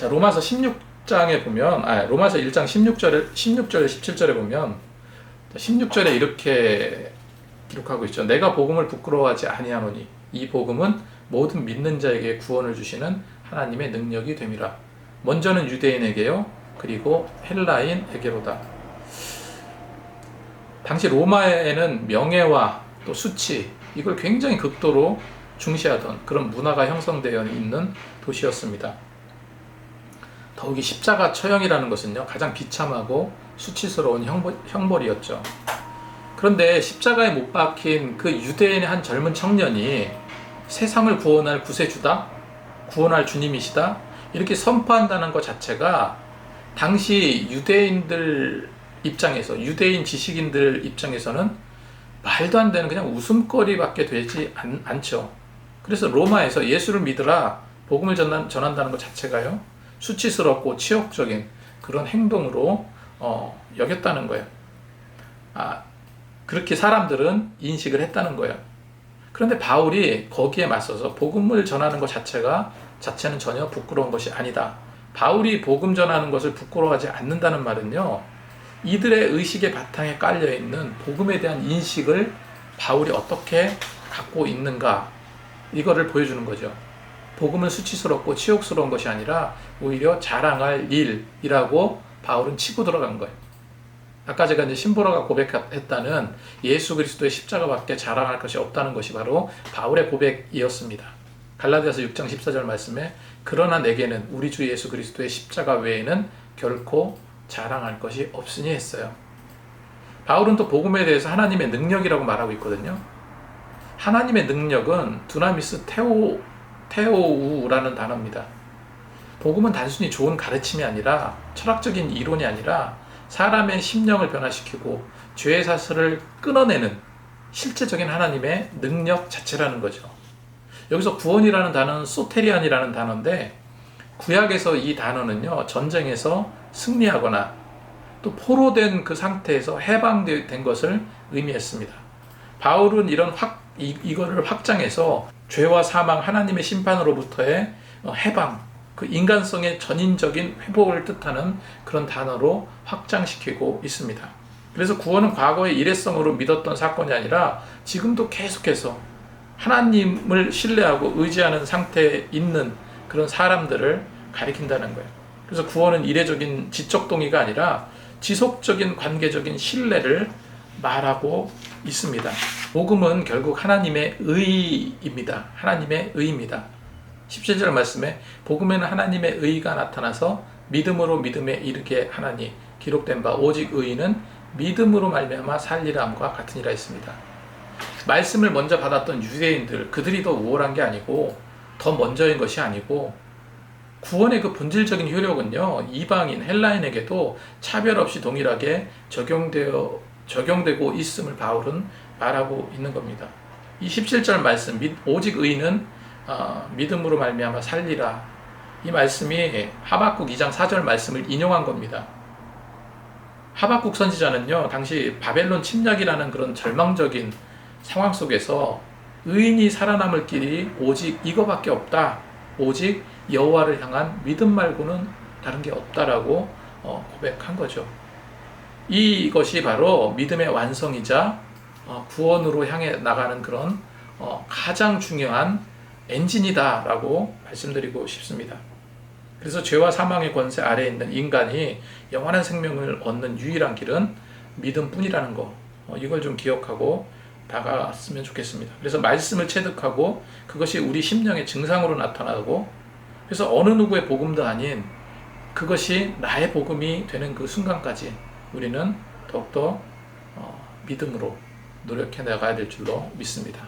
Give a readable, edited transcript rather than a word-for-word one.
자, 로마서 16장에 보면, 로마서 1장 16절, 17절에 보면, 16절에 이렇게 기록하고 있죠. 내가 복음을 부끄러워하지 아니하노니 이 복음은 모든 믿는 자에게 구원을 주시는 하나님의 능력이 됨이라. 먼저는 유대인에게요, 그리고 헬라인에게로다. 당시 로마에는 명예와 또 수치, 이걸 굉장히 극도로 중시하던 그런 문화가 형성되어 있는 도시였습니다. 더욱이 십자가 처형이라는 것은요, 가장 비참하고 수치스러운 형벌이었죠. 그런데 십자가에 못 박힌 그 유대인의 한 젊은 청년이 세상을 구원할 구세주다, 구원할 주님이시다, 이렇게 선포한다는 것 자체가 당시 유대인들 입장에서, 유대인 지식인들 입장에서는 말도 안 되는 그냥 웃음거리밖에 되지 않죠. 그래서 로마에서 예수를 믿으라, 복음을 전한다는 것 자체가요, 수치스럽고 치욕적인 그런 행동으로 여겼다는 거예요. 그렇게 사람들은 인식을 했다는 거예요. 그런데 바울이 거기에 맞서서 복음을 전하는 것 자체는 전혀 부끄러운 것이 아니다. 바울이 복음 전하는 것을 부끄러워하지 않는다는 말은요, 이들의 의식의 바탕에 깔려있는 복음에 대한 인식을 바울이 어떻게 갖고 있는가, 이거를 보여주는 거죠. 복음은 수치스럽고 치욕스러운 것이 아니라 오히려 자랑할 일이라고 바울은 치고 들어간 거예요. 아까 제가 이제 신보라가 고백했다는 예수 그리스도의 십자가밖에 자랑할 것이 없다는 것이 바로 바울의 고백이었습니다. 갈라디아서 6장 14절 말씀에 그러나 내게는 우리 주 예수 그리스도의 십자가 외에는 결코 자랑할 것이 없으니 했어요. 바울은 또 복음에 대해서 하나님의 능력이라고 말하고 있거든요. 하나님의 능력은 두나미스 테오우라는 단어입니다. 복음은 단순히 좋은 가르침이 아니라, 철학적인 이론이 아니라 사람의 심령을 변화시키고 죄의 사슬을 끊어내는 실제적인 하나님의 능력 자체라는 거죠. 여기서 구원이라는 단어는 소테리안이라는 단어인데, 구약에서 이 단어는요, 전쟁에서 승리하거나 또 포로된 그 상태에서 해방된 것을 의미했습니다. 바울은 이거를 확장해서 죄와 사망, 하나님의 심판으로부터의 해방, 그 인간성의 전인적인 회복을 뜻하는 그런 단어로 확장시키고 있습니다. 그래서 구원은 과거의 일회성으로 믿었던 사건이 아니라 지금도 계속해서 하나님을 신뢰하고 의지하는 상태에 있는 그런 사람들을 가리킨다는 거예요. 그래서 구원은 이례적인 지적 동의가 아니라 지속적인 관계적인 신뢰를 말하고 있습니다. 복음은 결국 하나님의 의입니다. 하나님의 의입니다. 17절 말씀에 복음에는 하나님의 의가 나타나서 믿음으로 믿음에 이르게 하나니 기록된 바 오직 의인은 믿음으로 말미암아 살리라 함과 같으니라 했습니다. 말씀을 먼저 받았던 유대인들, 그들이 더 우월한 게 아니고 더 먼저인 것이 아니고, 구원의 그 본질적인 효력은요, 이방인, 헬라인에게도 차별 없이 동일하게 적용되고 있음을 바울은 말하고 있는 겁니다. 이 17절 말씀, 오직 의인은 믿음으로 말미암아 살리라, 이 말씀이 하박국 2장 4절 말씀을 인용한 겁니다. 하박국 선지자는요, 당시 바벨론 침략이라는 그런 절망적인 상황 속에서 의인이 살아남을 길이 오직 이거밖에 없다, 오직 여호와를 향한 믿음 말고는 다른 게 없다라고 고백한 거죠. 이것이 바로 믿음의 완성이자 구원으로 향해 나가는 그런 가장 중요한 엔진이다라고 말씀드리고 싶습니다. 그래서 죄와 사망의 권세 아래에 있는 인간이 영원한 생명을 얻는 유일한 길은 믿음뿐이라는 거, 이걸 좀 기억하고 나갔으면 좋겠습니다. 그래서 말씀을 체득하고 그것이 우리 심령의 증상으로 나타나고, 그래서 어느 누구의 복음도 아닌 그것이 나의 복음이 되는 그 순간까지 우리는 더욱더 믿음으로 노력해 나가야 될 줄로 믿습니다.